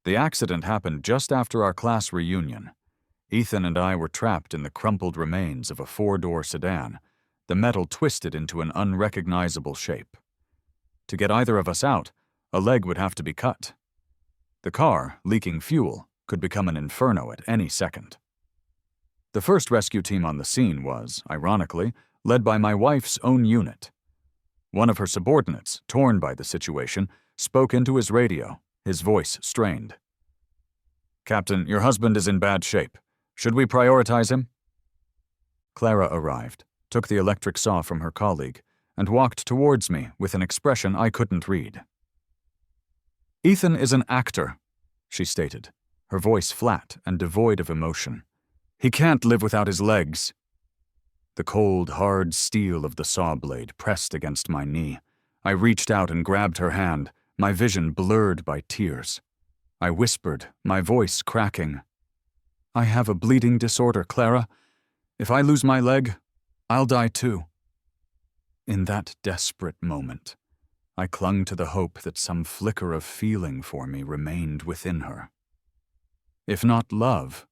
The accident happened just after our class reunion. Ethan and I were trapped in the crumpled remains of a four-door sedan, the metal twisted into an unrecognizable shape. To get either of us out, a leg would have to be cut. The car, leaking fuel, could become an inferno at any second. The first rescue team on the scene was, ironically, led by my wife's own unit. One of her subordinates, torn by the situation, spoke into his radio, his voice strained. "Captain, your husband is in bad shape. Should we prioritize him?" Clara arrived, took the electric saw from her colleague, and walked towards me with an expression I couldn't read. "Ethan is an actor," she stated, her voice flat and devoid of emotion. "He can't live without his legs." The cold, hard steel of the saw blade pressed against my knee. I reached out and grabbed her hand, my vision blurred by tears. I whispered, my voice cracking. "I have a bleeding disorder, Clara. If I lose my leg, I'll die too." In that desperate moment, I clung to the hope that some flicker of feeling for me remained within her. If not love,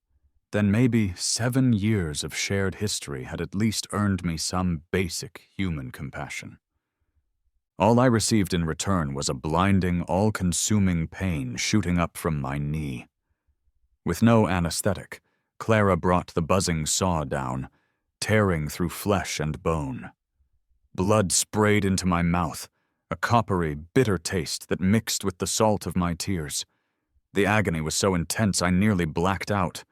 then maybe 7 years of shared history had at least earned me some basic human compassion. All I received in return was a blinding, all-consuming pain shooting up from my knee. With no anesthetic, Clara brought the buzzing saw down, tearing through flesh and bone. Blood sprayed into my mouth, a coppery, bitter taste that mixed with the salt of my tears. The agony was so intense I nearly blacked out.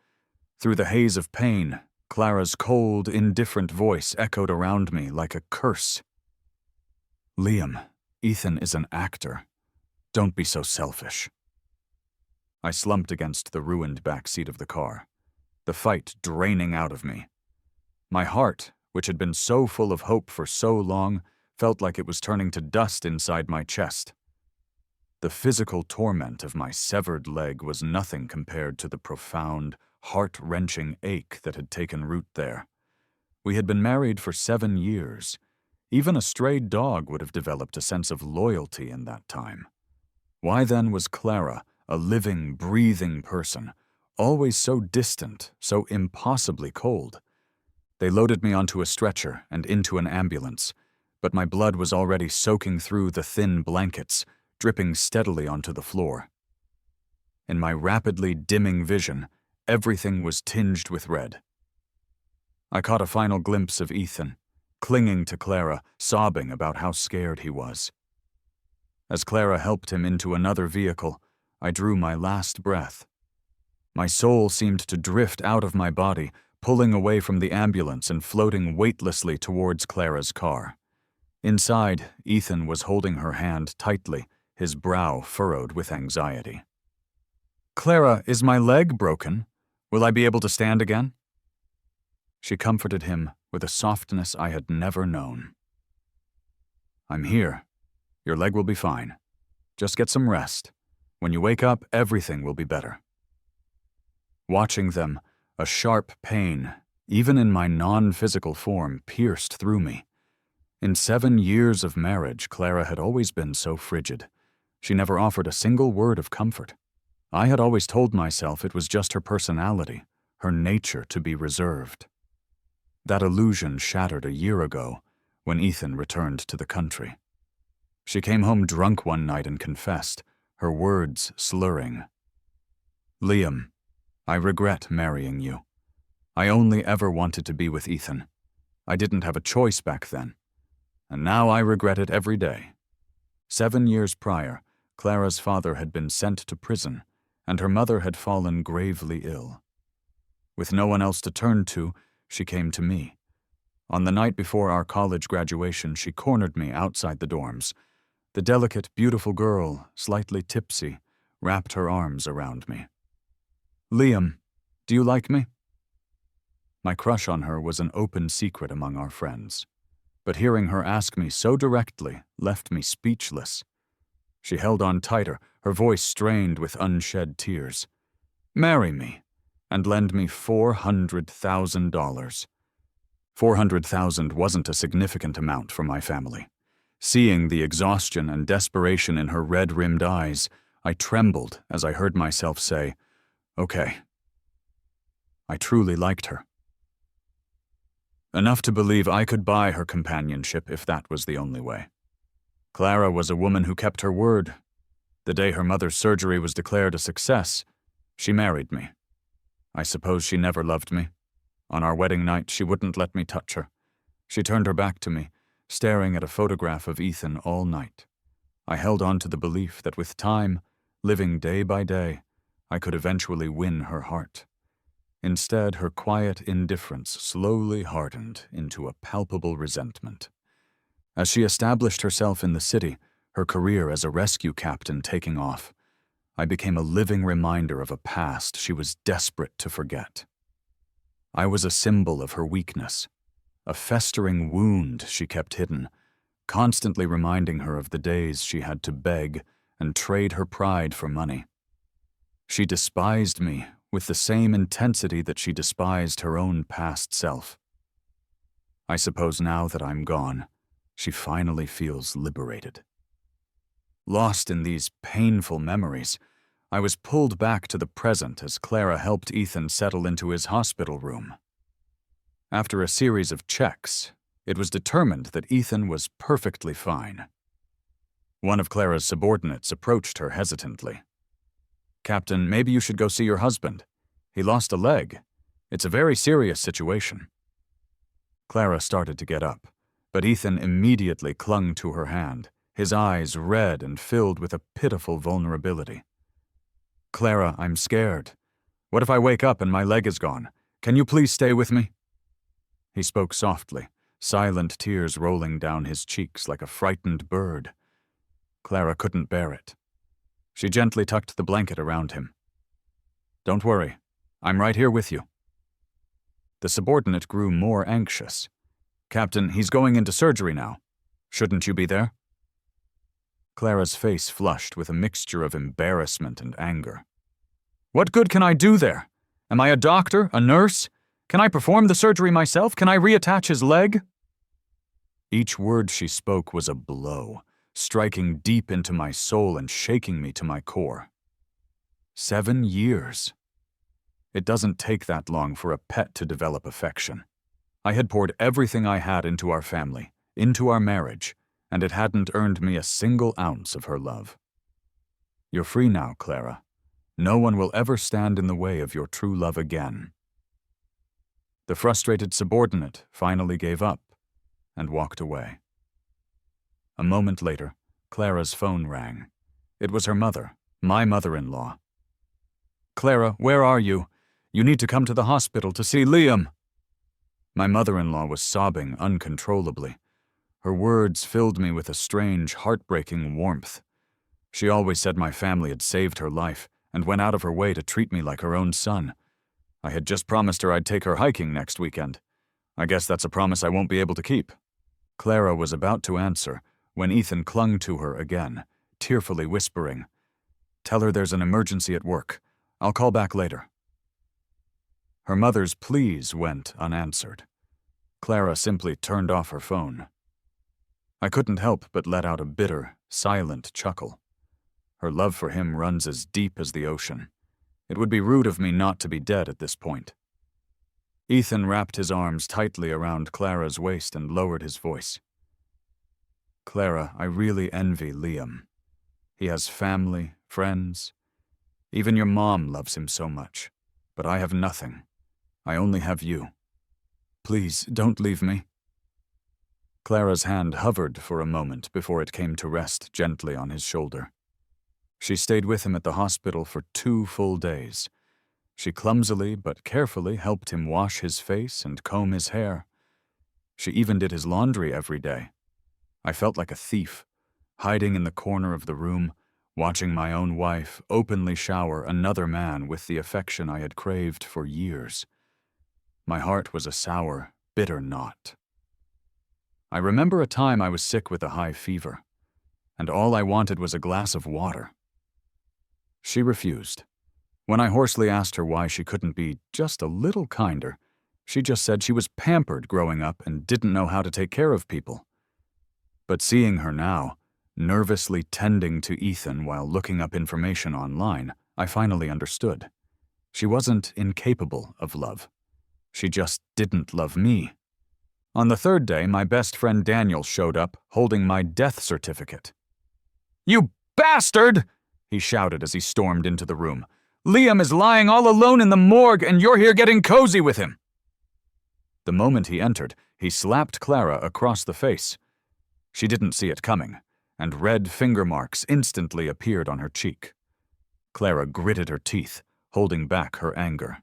Through the haze of pain, Clara's cold, indifferent voice echoed around me like a curse. "Liam, Ethan is an actor. Don't be so selfish." I slumped against the ruined back seat of the car, the fight draining out of me. My heart, which had been so full of hope for so long, felt like it was turning to dust inside my chest. The physical torment of my severed leg was nothing compared to the profound, heart-wrenching ache that had taken root there. We had been married for 7 years. Even a strayed dog would have developed a sense of loyalty in that time. Why then was Clara, a living, breathing person, always so distant, so impossibly cold? They loaded me onto a stretcher and into an ambulance, but my blood was already soaking through the thin blankets, dripping steadily onto the floor. In my rapidly dimming vision, everything was tinged with red. I caught a final glimpse of Ethan, clinging to Clara, sobbing about how scared he was. As Clara helped him into another vehicle, I drew my last breath. My soul seemed to drift out of my body, pulling away from the ambulance and floating weightlessly towards Clara's car. Inside, Ethan was holding her hand tightly, his brow furrowed with anxiety. "Clara, is my leg broken? Will I be able to stand again?" She comforted him with a softness I had never known. "I'm here. Your leg will be fine. Just get some rest. When you wake up, everything will be better." Watching them, a sharp pain, even in my non-physical form, pierced through me. In 7 years of marriage, Clara had always been so frigid. She never offered a single word of comfort. I had always told myself it was just her personality, her nature to be reserved. That illusion shattered a year ago when Ethan returned to the country. She came home drunk one night and confessed, her words slurring. "Liam, I regret marrying you. I only ever wanted to be with Ethan. I didn't have a choice back then. And now I regret it every day." 7 years prior, Clara's father had been sent to prison, and her mother had fallen gravely ill. With no one else to turn to, she came to me. On the night before our college graduation, she cornered me outside the dorms. The delicate, beautiful girl, slightly tipsy, wrapped her arms around me. "Liam, do you like me?" My crush on her was an open secret among our friends, but hearing her ask me so directly left me speechless. She held on tighter, her voice strained with unshed tears. "Marry me, and lend me $400,000. $400,000 wasn't a significant amount for my family. Seeing the exhaustion and desperation in her red-rimmed eyes, I trembled as I heard myself say, "Okay." I truly liked her. Enough to believe I could buy her companionship if that was the only way. Clara was a woman who kept her word. The day her mother's surgery was declared a success, she married me. I suppose she never loved me. On our wedding night, she wouldn't let me touch her. She turned her back to me, staring at a photograph of Ethan all night. I held on to the belief that with time, living day by day, I could eventually win her heart. Instead, her quiet indifference slowly hardened into a palpable resentment. As she established herself in the city, her career as a rescue captain taking off, I became a living reminder of a past she was desperate to forget. I was a symbol of her weakness, a festering wound she kept hidden, constantly reminding her of the days she had to beg and trade her pride for money. She despised me with the same intensity that she despised her own past self. I suppose now that I'm gone, she finally feels liberated. Lost in these painful memories, I was pulled back to the present as Clara helped Ethan settle into his hospital room. After a series of checks, it was determined that Ethan was perfectly fine. One of Clara's subordinates approached her hesitantly. "Captain, maybe you should go see your husband. He lost a leg. It's a very serious situation." Clara started to get up, but Ethan immediately clung to her hand, his eyes red and filled with a pitiful vulnerability. "Clara, I'm scared. What if I wake up and my leg is gone? Can you please stay with me?" He spoke softly, silent tears rolling down his cheeks like a frightened bird. Clara couldn't bear it. She gently tucked the blanket around him. "Don't worry, I'm right here with you." The subordinate grew more anxious. "Captain, he's going into surgery now. Shouldn't you be there?" Clara's face flushed with a mixture of embarrassment and anger. "What good can I do there? Am I a doctor, a nurse? Can I perform the surgery myself? Can I reattach his leg?" Each word she spoke was a blow, striking deep into my soul and shaking me to my core. 7 years. It doesn't take that long for a pet to develop affection. I had poured everything I had into our family, into our marriage, and it hadn't earned me a single ounce of her love. "You're free now, Clara. No one will ever stand in the way of your true love again." The frustrated subordinate finally gave up and walked away. A moment later, Clara's phone rang. It was her mother, my mother-in-law. "Clara, where are you? You need to come to the hospital to see Liam." My mother-in-law was sobbing uncontrollably. Her words filled me with a strange, heartbreaking warmth. She always said my family had saved her life and went out of her way to treat me like her own son. I had just promised her I'd take her hiking next weekend. I guess that's a promise I won't be able to keep. Clara was about to answer when Ethan clung to her again, tearfully whispering, "Tell her there's an emergency at work. I'll call back later." Her mother's pleas went unanswered. Clara simply turned off her phone. I couldn't help but let out a bitter, silent chuckle. Her love for him runs as deep as the ocean. It would be rude of me not to be dead at this point. Ethan wrapped his arms tightly around Clara's waist and lowered his voice. "Clara, I really envy Liam. He has family, friends. Even your mom loves him so much. But I have nothing. I only have you. Please, don't leave me." Clara's hand hovered for a moment before it came to rest gently on his shoulder. She stayed with him at the hospital for 2 full days. She clumsily but carefully helped him wash his face and comb his hair. She even did his laundry every day. I felt like a thief, hiding in the corner of the room, watching my own wife openly shower another man with the affection I had craved for years. My heart was a sour, bitter knot. I remember a time I was sick with a high fever, and all I wanted was a glass of water. She refused. When I hoarsely asked her why she couldn't be just a little kinder, she just said she was pampered growing up and didn't know how to take care of people. But seeing her now, Nervously tending to Ethan while looking up information online, I finally understood. She wasn't incapable of love. She just didn't love me. On the third day, my best friend Daniel showed up, holding my death certificate. "You bastard!" he shouted as he stormed into the room. "Liam is lying all alone in the morgue, and you're here getting cozy with him." The moment he entered, he slapped Clara across the face. She didn't see it coming, and red finger marks instantly appeared on her cheek. Clara gritted her teeth, holding back her anger.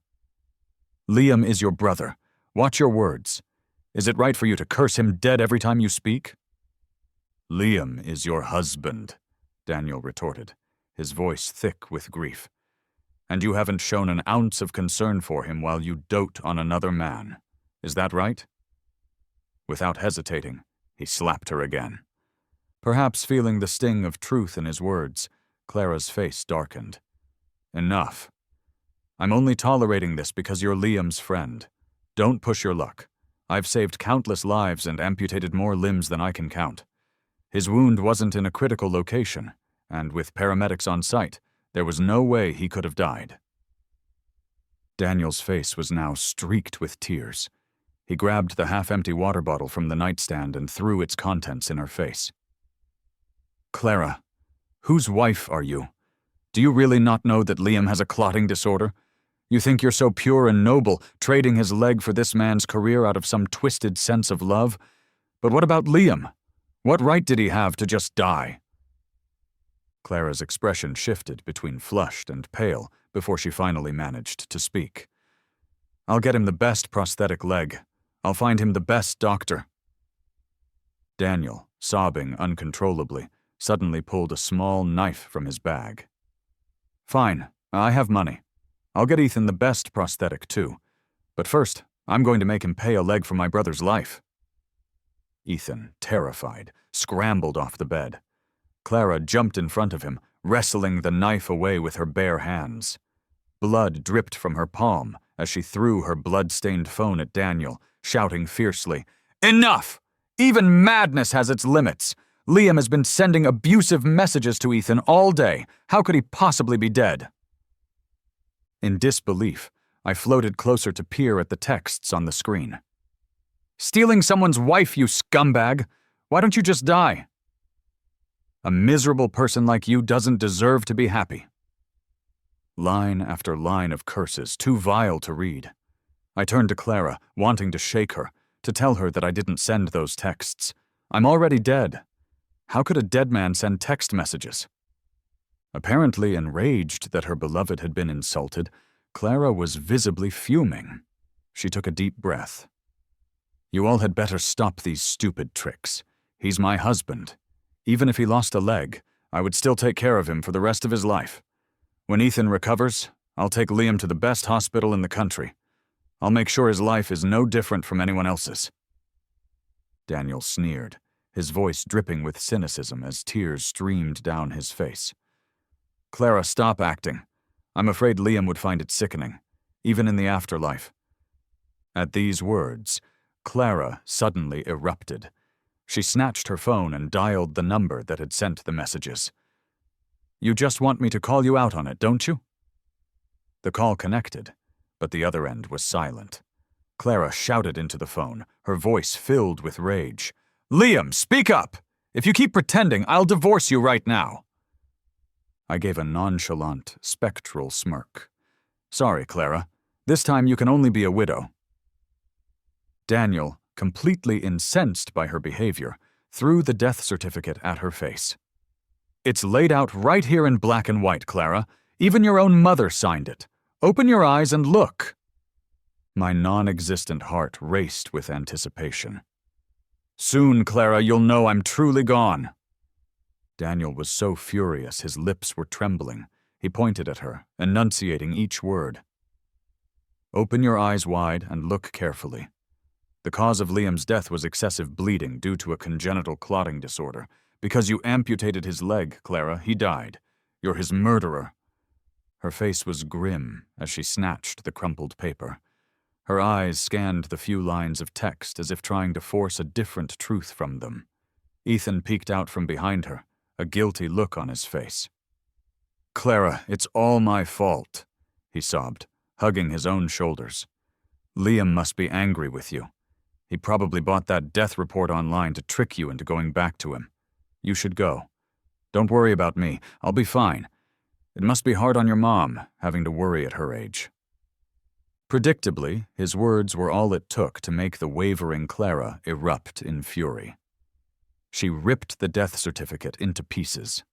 "Liam is your brother. Watch your words. Is it right for you to curse him dead every time you speak?" "Liam is your husband," Daniel retorted, his voice thick with grief. "And you haven't shown an ounce of concern for him while you dote on another man. Is that right?" Without hesitating, he slapped her again. Perhaps feeling the sting of truth in his words, Clara's face darkened. "Enough. I'm only tolerating this because you're Liam's friend. Don't push your luck. I've saved countless lives and amputated more limbs than I can count. His wound wasn't in a critical location, and with paramedics on site, there was no way he could have died." Daniel's face was now streaked with tears. He grabbed the half-empty water bottle from the nightstand and threw its contents in her face. "Clara, whose wife are you? Do you really not know that Liam has a clotting disorder? You think you're so pure and noble, trading his leg for this man's career out of some twisted sense of love? But what about Liam? What right did he have to just die?" Clara's expression shifted between flushed and pale before she finally managed to speak. "I'll get him the best prosthetic leg. I'll find him the best doctor." Daniel, sobbing uncontrollably, suddenly pulled a small knife from his bag. "Fine, I have money. I'll get Ethan the best prosthetic too. But first, I'm going to make him pay a leg for my brother's life." Ethan, terrified, scrambled off the bed. Clara jumped in front of him, wrestling the knife away with her bare hands. Blood dripped from her palm as she threw her blood-stained phone at Daniel, shouting fiercely, "Enough! Even madness has its limits. Liam has been sending abusive messages to Ethan all day. How could he possibly be dead?" In disbelief, I floated closer to peer at the texts on the screen. "Stealing someone's wife, you scumbag! Why don't you just die? A miserable person like you doesn't deserve to be happy." Line after line of curses, too vile to read. I turned to Clara, wanting to shake her, to tell her that I didn't send those texts. I'm already dead. How could a dead man send text messages? Apparently enraged that her beloved had been insulted, Clara was visibly fuming. She took a deep breath. "You all had better stop these stupid tricks. He's my husband. Even if he lost a leg, I would still take care of him for the rest of his life. When Ethan recovers, I'll take Liam to the best hospital in the country. I'll make sure his life is no different from anyone else's." Daniel sneered, his voice dripping with cynicism as tears streamed down his face. "Clara, stop acting. I'm afraid Liam would find it sickening, even in the afterlife." At these words, Clara suddenly erupted. She snatched her phone and dialed the number that had sent the messages. "You just want me to call you out on it, don't you?" The call connected, but the other end was silent. Clara shouted into the phone, her voice filled with rage. "Liam, speak up! If you keep pretending, I'll divorce you right now." I gave a nonchalant, spectral smirk. "Sorry, Clara. This time you can only be a widow." Daniel, completely incensed by her behavior, threw the death certificate at her face. "It's laid out right here in black and white, Clara. Even your own mother signed it. Open your eyes and look." My non-existent heart raced with anticipation. "Soon, Clara, you'll know I'm truly gone." Daniel was so furious his lips were trembling. He pointed at her, enunciating each word. "Open your eyes wide and look carefully. The cause of Liam's death was excessive bleeding due to a congenital clotting disorder. Because you amputated his leg, Clara, he died. You're his murderer." Her face was grim as she snatched the crumpled paper. Her eyes scanned the few lines of text as if trying to force a different truth from them. Ethan peeked out from behind her, a guilty look on his face. "Clara, it's all my fault," he sobbed, hugging his own shoulders. "Liam must be angry with you. He probably bought that death report online to trick you into going back to him. You should go. Don't worry about me. I'll be fine. It must be hard on your mom, having to worry at her age." Predictably, his words were all it took to make the wavering Clara erupt in fury. She ripped the death certificate into pieces.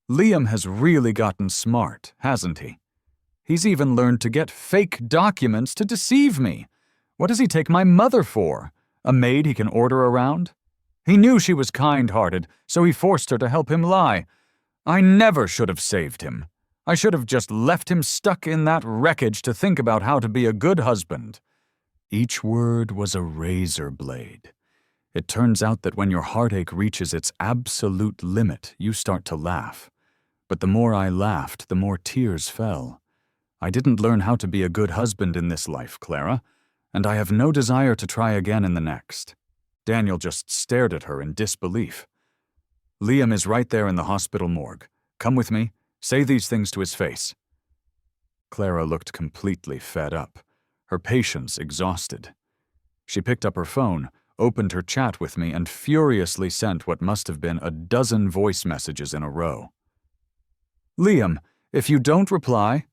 "Liam has really gotten smart, hasn't he? He's even learned to get fake documents to deceive me. What does he take my mother for? A maid he can order around? He knew she was kind-hearted, so he forced her to help him lie. I never should have saved him. I should have just left him stuck in that wreckage to think about how to be a good husband." Each word was a razor blade. It turns out that when your heartache reaches its absolute limit, you start to laugh. But the more I laughed, the more tears fell. I didn't learn how to be a good husband in this life, Clara, and I have no desire to try again in the next. Daniel just stared at her in disbelief. "Liam is right there in the hospital morgue. Come with me. Say these things to his face." Clara looked completely fed up, her patience exhausted. She picked up her phone, opened her chat with me, and furiously sent what must have been a dozen voice messages in a row. "Liam, if you don't reply,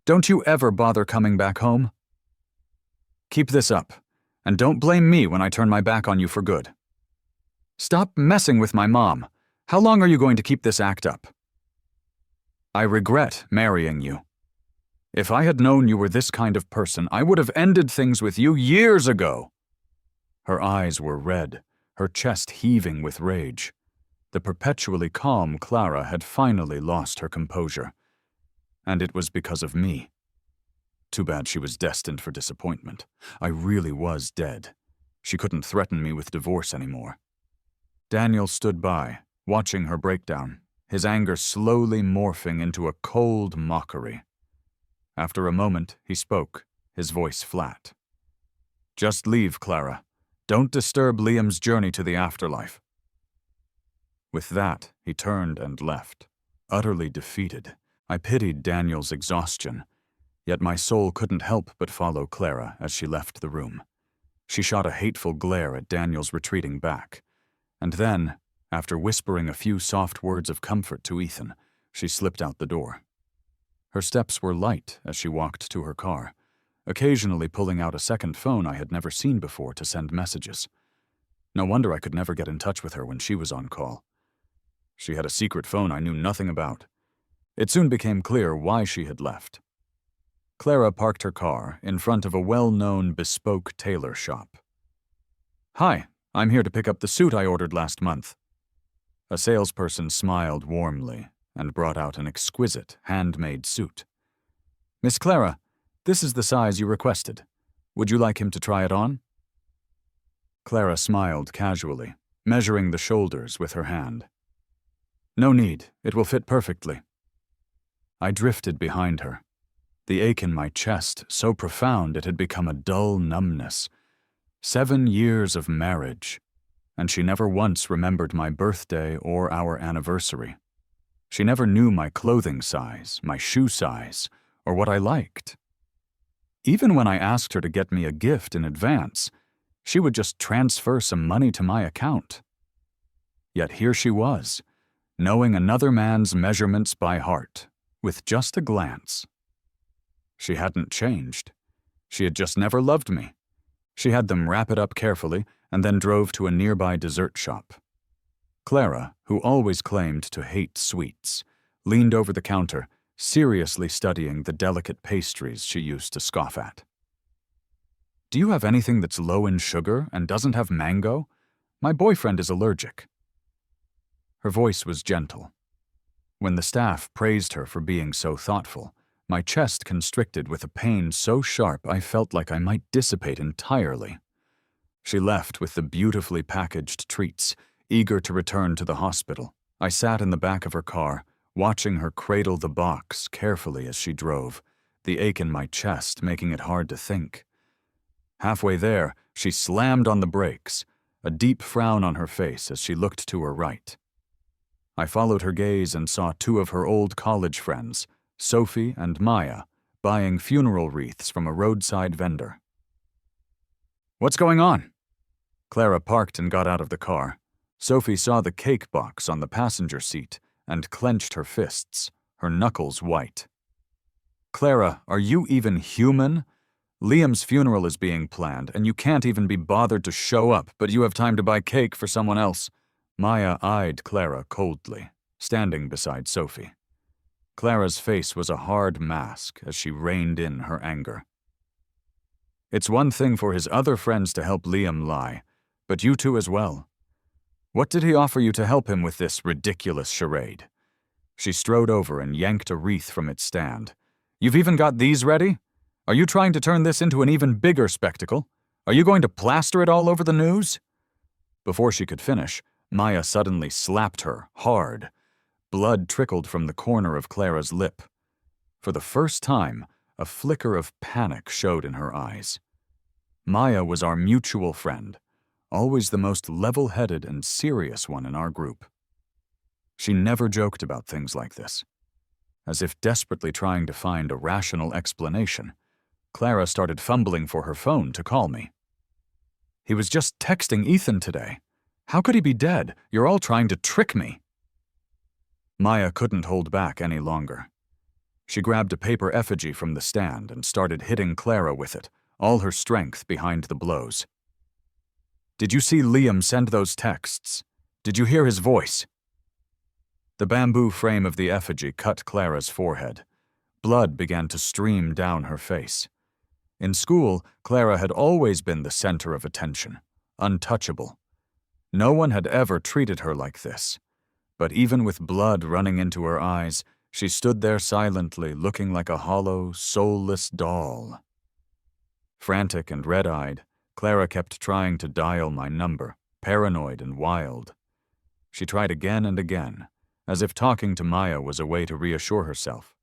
don't you ever bother coming back home? Keep this up, and don't blame me when I turn my back on you for good. Stop messing with my mom. How long are you going to keep this act up? I regret marrying you. If I had known you were this kind of person, I would have ended things with you years ago." Her eyes were red, her chest heaving with rage. The perpetually calm Clara had finally lost her composure. And it was because of me. Too bad she was destined for disappointment. I really was dead. She couldn't threaten me with divorce anymore. Daniel stood by, watching her breakdown, his anger slowly morphing into a cold mockery. After a moment, he spoke, his voice flat. "Just leave, Clara. Don't disturb Liam's journey to the afterlife." With that, he turned and left. Utterly defeated, I pitied Daniel's exhaustion, yet my soul couldn't help but follow Clara as she left the room. She shot a hateful glare at Daniel's retreating back, and then, after whispering a few soft words of comfort to Ethan, she slipped out the door. Her steps were light as she walked to her car, occasionally pulling out a second phone I had never seen before to send messages. No wonder I could never get in touch with her when she was on call. She had a secret phone I knew nothing about. It soon became clear why she had left. Clara parked her car in front of a well-known bespoke tailor shop. "Hi, I'm here to pick up the suit I ordered last month." A salesperson smiled warmly and brought out an exquisite, handmade suit. "Miss Clara, this is the size you requested. Would you like him to try it on?" Clara smiled casually, measuring the shoulders with her hand. "No need, it will fit perfectly." I drifted behind her, the ache in my chest so profound it had become a dull numbness. 7 years of marriage, and she never once remembered my birthday or our anniversary. She never knew my clothing size, my shoe size, or what I liked. Even when I asked her to get me a gift in advance, she would just transfer some money to my account. Yet here she was, knowing another man's measurements by heart, with just a glance. She hadn't changed. She had just never loved me. She had them wrap it up carefully and then drove to a nearby dessert shop. Clara, who always claimed to hate sweets, leaned over the counter, seriously studying the delicate pastries she used to scoff at. "Do you have anything that's low in sugar and doesn't have mango? My boyfriend is allergic." Her voice was gentle. When the staff praised her for being so thoughtful, my chest constricted with a pain so sharp I felt like I might dissipate entirely. She left with the beautifully packaged treats, eager to return to the hospital. I sat in the back of her car, watching her cradle the box carefully as she drove, the ache in my chest making it hard to think. Halfway there, she slammed on the brakes, a deep frown on her face as she looked to her right. I followed her gaze and saw two of her old college friends, Sophie and Maya, buying funeral wreaths from a roadside vendor. "What's going on?" Clara parked and got out of the car. Sophie saw the cake box on the passenger seat and clenched her fists, her knuckles white. "Clara, are you even human? Liam's funeral is being planned, and you can't even be bothered to show up, but you have time to buy cake for someone else." Maya eyed Clara coldly, standing beside Sophie. Clara's face was a hard mask as she reined in her anger. "It's one thing for his other friends to help Liam lie, but you two as well. What did he offer you to help him with this ridiculous charade?" She strode over and yanked a wreath from its stand. "You've even got these ready? Are you trying to turn this into an even bigger spectacle? Are you going to plaster it all over the news?" Before she could finish, Maya suddenly slapped her, hard. Blood trickled from the corner of Clara's lip. For the first time, a flicker of panic showed in her eyes. Maya was our mutual friend, always the most level-headed and serious one in our group. She never joked about things like this. As if desperately trying to find a rational explanation, Clara started fumbling for her phone to call me. "He was just texting Ethan today. How could he be dead? You're all trying to trick me." Maya couldn't hold back any longer. She grabbed a paper effigy from the stand and started hitting Clara with it, all her strength behind the blows. "Did you see Liam send those texts? Did you hear his voice?" The bamboo frame of the effigy cut Clara's forehead. Blood began to stream down her face. In school, Clara had always been the center of attention, untouchable. No one had ever treated her like this. But even with blood running into her eyes, she stood there silently, looking like a hollow, soulless doll. Frantic and red-eyed, Clara kept trying to dial my number, paranoid and wild. She tried again and again, as if talking to Maya was a way to reassure herself.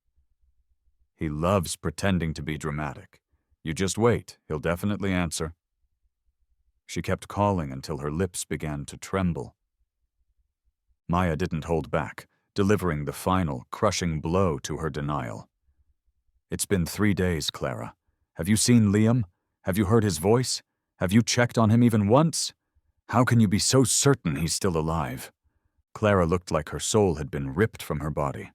"He loves pretending to be dramatic. You just wait, he'll definitely answer." She kept calling until her lips began to tremble. Maya didn't hold back, delivering the final, crushing blow to her denial. "It's been 3 days, Clara. Have you seen Liam? Have you heard his voice? Have you checked on him even once? How can you be so certain he's still alive?" Clara looked like her soul had been ripped from her body.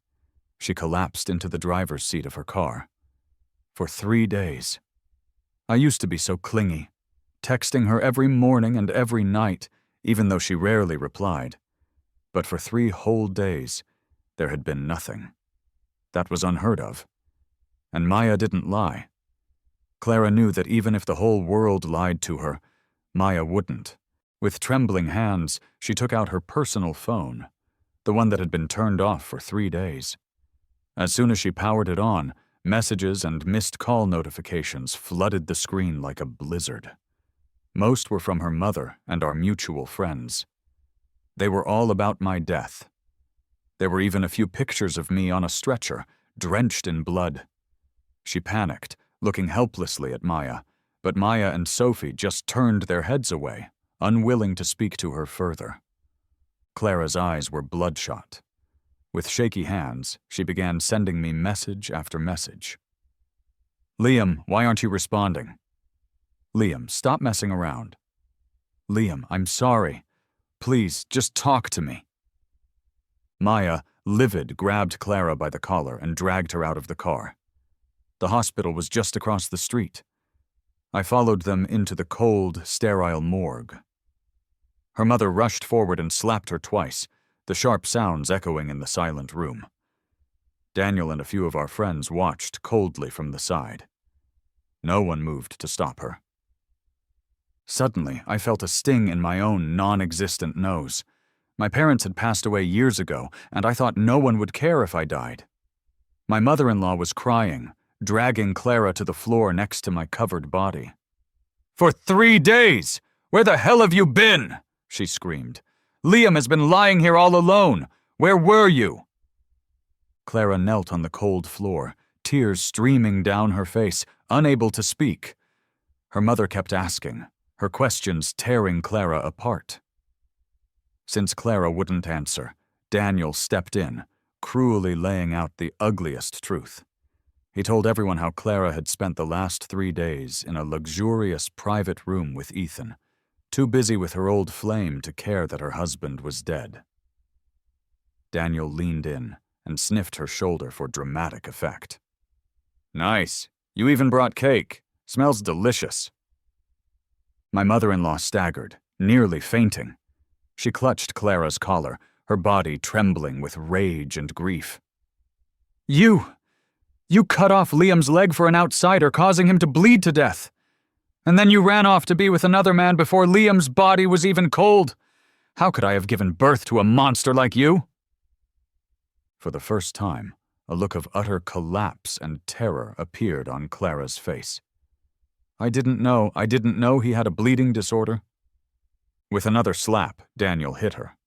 She collapsed into the driver's seat of her car. For 3 days. I used to be so clingy, texting her every morning and every night, even though she rarely replied. But for 3 whole days, there had been nothing. That was unheard of. And Maya didn't lie. Clara knew that even if the whole world lied to her, Maya wouldn't. With trembling hands, she took out her personal phone, the one that had been turned off for 3 days. As soon as she powered it on, messages and missed call notifications flooded the screen like a blizzard. Most were from her mother and our mutual friends. They were all about my death. There were even a few pictures of me on a stretcher, drenched in blood. She panicked, looking helplessly at Maya, but Maya and Sophie just turned their heads away, unwilling to speak to her further. Clara's eyes were bloodshot. With shaky hands, she began sending me message after message. "Liam, why aren't you responding?" "Liam, stop messing around." "Liam, I'm sorry. Please, just talk to me." Maya, livid, grabbed Clara by the collar and dragged her out of the car. The hospital was just across the street. I followed them into the cold, sterile morgue. Her mother rushed forward and slapped her twice, the sharp sounds echoing in the silent room. Daniel and a few of our friends watched coldly from the side. No one moved to stop her. Suddenly, I felt a sting in my own non-existent nose. My parents had passed away years ago, and I thought no one would care if I died. My mother-in-law was crying, dragging Clara to the floor next to my covered body. "For 3 days! Where the hell have you been?" she screamed. "Liam has been lying here all alone. Where were you?" Clara knelt on the cold floor, tears streaming down her face, unable to speak. Her mother kept asking, her questions tearing Clara apart. Since Clara wouldn't answer, Daniel stepped in, cruelly laying out the ugliest truth. He told everyone how Clara had spent the last 3 days in a luxurious private room with Ethan, too busy with her old flame to care that her husband was dead. Daniel leaned in and sniffed her shoulder for dramatic effect. "Nice. You even brought cake. Smells delicious." My mother-in-law staggered, nearly fainting. She clutched Clara's collar, her body trembling with rage and grief. You cut off Liam's leg for an outsider, causing him to bleed to death. And then you ran off to be with another man before Liam's body was even cold. How could I have given birth to a monster like you?" For the first time, a look of utter collapse and terror appeared on Clara's face. I didn't know he had a bleeding disorder." With another slap, Daniel hit her.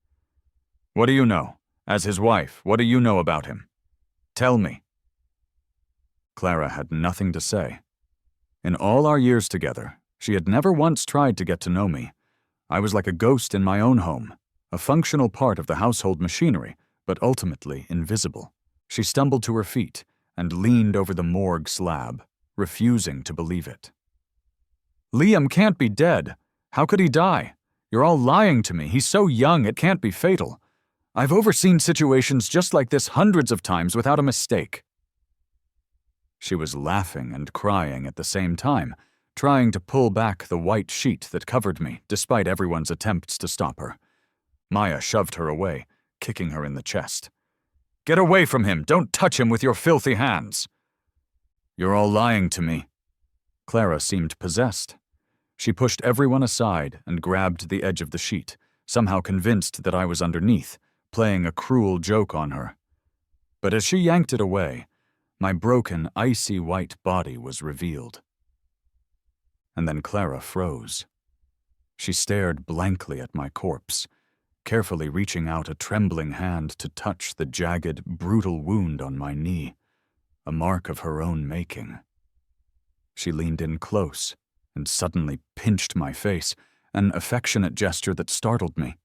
"What do you know? As his wife, what do you know about him? Tell me." Clara had nothing to say. In all our years together, she had never once tried to get to know me. I was like a ghost in my own home, a functional part of the household machinery, but ultimately invisible. She stumbled to her feet and leaned over the morgue slab, refusing to believe it. "Liam can't be dead. How could he die? You're all lying to me. He's so young, it can't be fatal. I've overseen situations just like this hundreds of times without a mistake." She was laughing and crying at the same time, trying to pull back the white sheet that covered me, despite everyone's attempts to stop her. Maya shoved her away, kicking her in the chest. "Get away from him! Don't touch him with your filthy hands!" "You're all lying to me." Clara seemed possessed. She pushed everyone aside and grabbed the edge of the sheet, somehow convinced that I was underneath, playing a cruel joke on her. But as she yanked it away, my broken, icy white body was revealed. And then Clara froze. She stared blankly at my corpse, carefully reaching out a trembling hand to touch the jagged, brutal wound on my knee, a mark of her own making. She leaned in close and suddenly pinched my face, an affectionate gesture that startled me.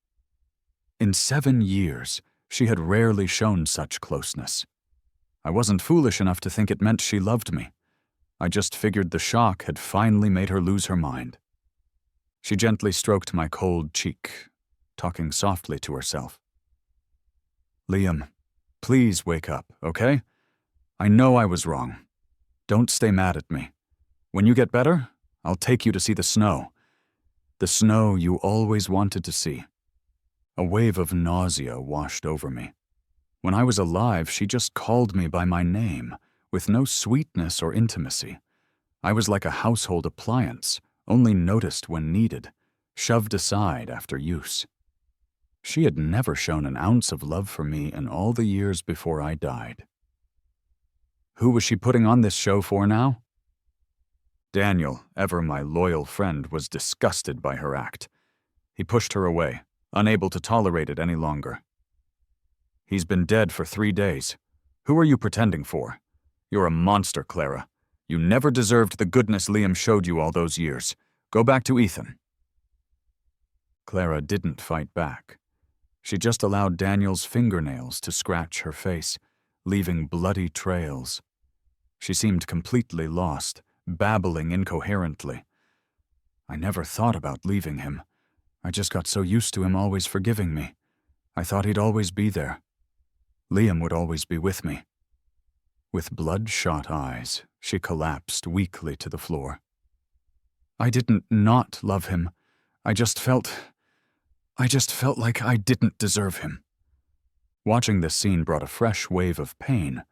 In 7 years, she had rarely shown such closeness. I wasn't foolish enough to think it meant she loved me. I just figured the shock had finally made her lose her mind. She gently stroked my cold cheek, talking softly to herself. "Liam, please wake up, okay? I know I was wrong. Don't stay mad at me. When you get better, I'll take you to see the snow. The snow you always wanted to see." A wave of nausea washed over me. When I was alive, she just called me by my name, with no sweetness or intimacy. I was like a household appliance, only noticed when needed, shoved aside after use. She had never shown an ounce of love for me in all the years before I died. Who was she putting on this show for now? Daniel, ever my loyal friend, was disgusted by her act. He pushed her away, unable to tolerate it any longer. "He's been dead for 3 days. Who are you pretending for? You're a monster, Clara. You never deserved the goodness Liam showed you all those years. Go back to Ethan." Clara didn't fight back. She just allowed Daniel's fingernails to scratch her face, leaving bloody trails. She seemed completely lost, babbling incoherently. "I never thought about leaving him. I just got so used to him always forgiving me. I thought he'd always be there. Liam would always be with me." With bloodshot eyes, she collapsed weakly to the floor. "I didn't not love him. I just felt like I didn't deserve him." Watching this scene brought a fresh wave of pain.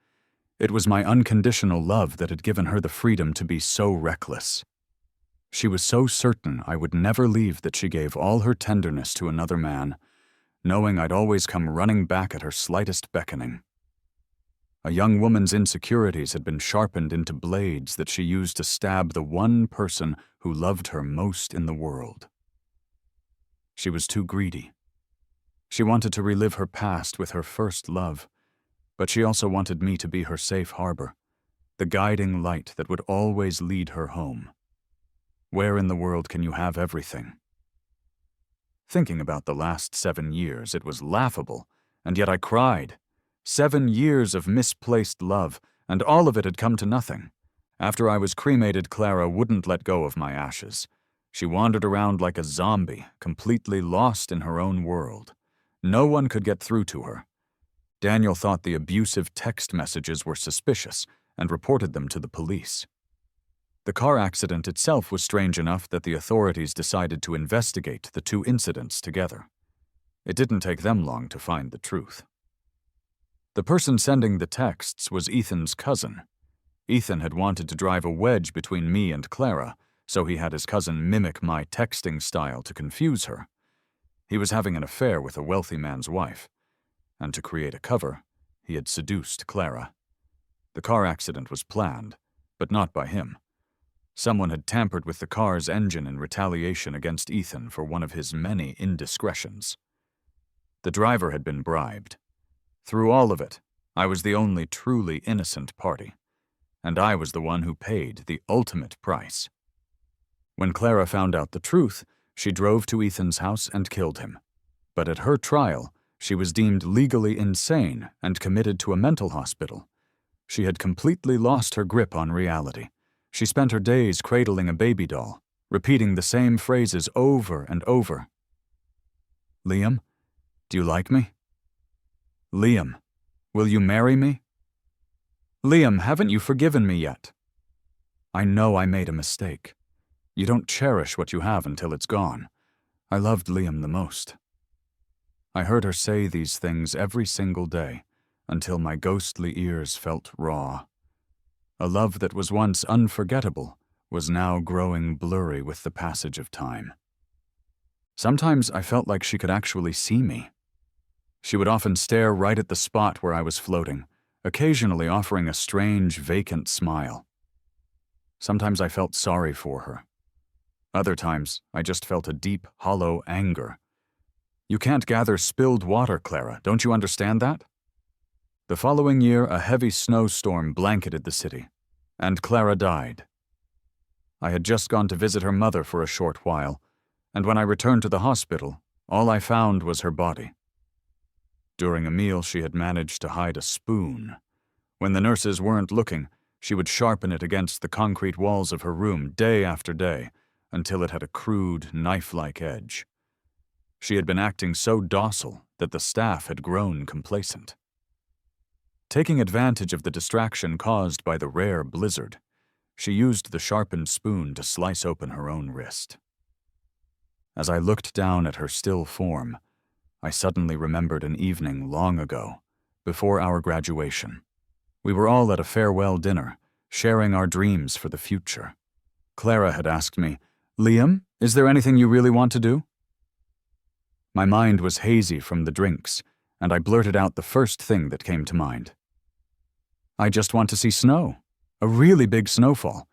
It was my unconditional love that had given her the freedom to be so reckless. She was so certain I would never leave that she gave all her tenderness to another man, knowing I'd always come running back at her slightest beckoning. A young woman's insecurities had been sharpened into blades that she used to stab the one person who loved her most in the world. She was too greedy. She wanted to relive her past with her first love, but she also wanted me to be her safe harbor, the guiding light that would always lead her home. Where in the world can you have everything? Thinking about the last 7 years, it was laughable, and yet I cried. 7 years of misplaced love, and all of it had come to nothing. After I was cremated, Clara wouldn't let go of my ashes. She wandered around like a zombie, completely lost in her own world. No one could get through to her. Daniel thought the abusive text messages were suspicious and reported them to the police. The car accident itself was strange enough that the authorities decided to investigate the 2 incidents together. It didn't take them long to find the truth. The person sending the texts was Ethan's cousin. Ethan had wanted to drive a wedge between me and Clara, so he had his cousin mimic my texting style to confuse her. He was having an affair with a wealthy man's wife, and to create a cover, he had seduced Clara. The car accident was planned, but not by him. Someone had tampered with the car's engine in retaliation against Ethan for one of his many indiscretions. The driver had been bribed. Through all of it, I was the only truly innocent party, and I was the one who paid the ultimate price. When Clara found out the truth, she drove to Ethan's house and killed him. But at her trial, she was deemed legally insane and committed to a mental hospital. She had completely lost her grip on reality. She spent her days cradling a baby doll, repeating the same phrases over and over. "Liam, do you like me? Liam, will you marry me? Liam, haven't you forgiven me yet? I know I made a mistake. You don't cherish what you have until it's gone. I loved Liam the most." I heard her say these things every single day, until my ghostly ears felt raw. A love that was once unforgettable was now growing blurry with the passage of time. Sometimes I felt like she could actually see me. She would often stare right at the spot where I was floating, occasionally offering a strange, vacant smile. Sometimes I felt sorry for her. Other times, I just felt a deep, hollow anger. You can't gather spilled water, Clara. Don't you understand that? The following year, a heavy snowstorm blanketed the city, and Clara died. I had just gone to visit her mother for a short while, and when I returned to the hospital, all I found was her body. During a meal, she had managed to hide a spoon. When the nurses weren't looking, she would sharpen it against the concrete walls of her room day after day until it had a crude, knife-like edge. She had been acting so docile that the staff had grown complacent. Taking advantage of the distraction caused by the rare blizzard, she used the sharpened spoon to slice open her own wrist. As I looked down at her still form, I suddenly remembered an evening long ago, before our graduation. We were all at a farewell dinner, sharing our dreams for the future. Clara had asked me, "Liam, is there anything you really want to do?" My mind was hazy from the drinks, and I blurted out the first thing that came to mind. "I just want to see snow. A really big snowfall.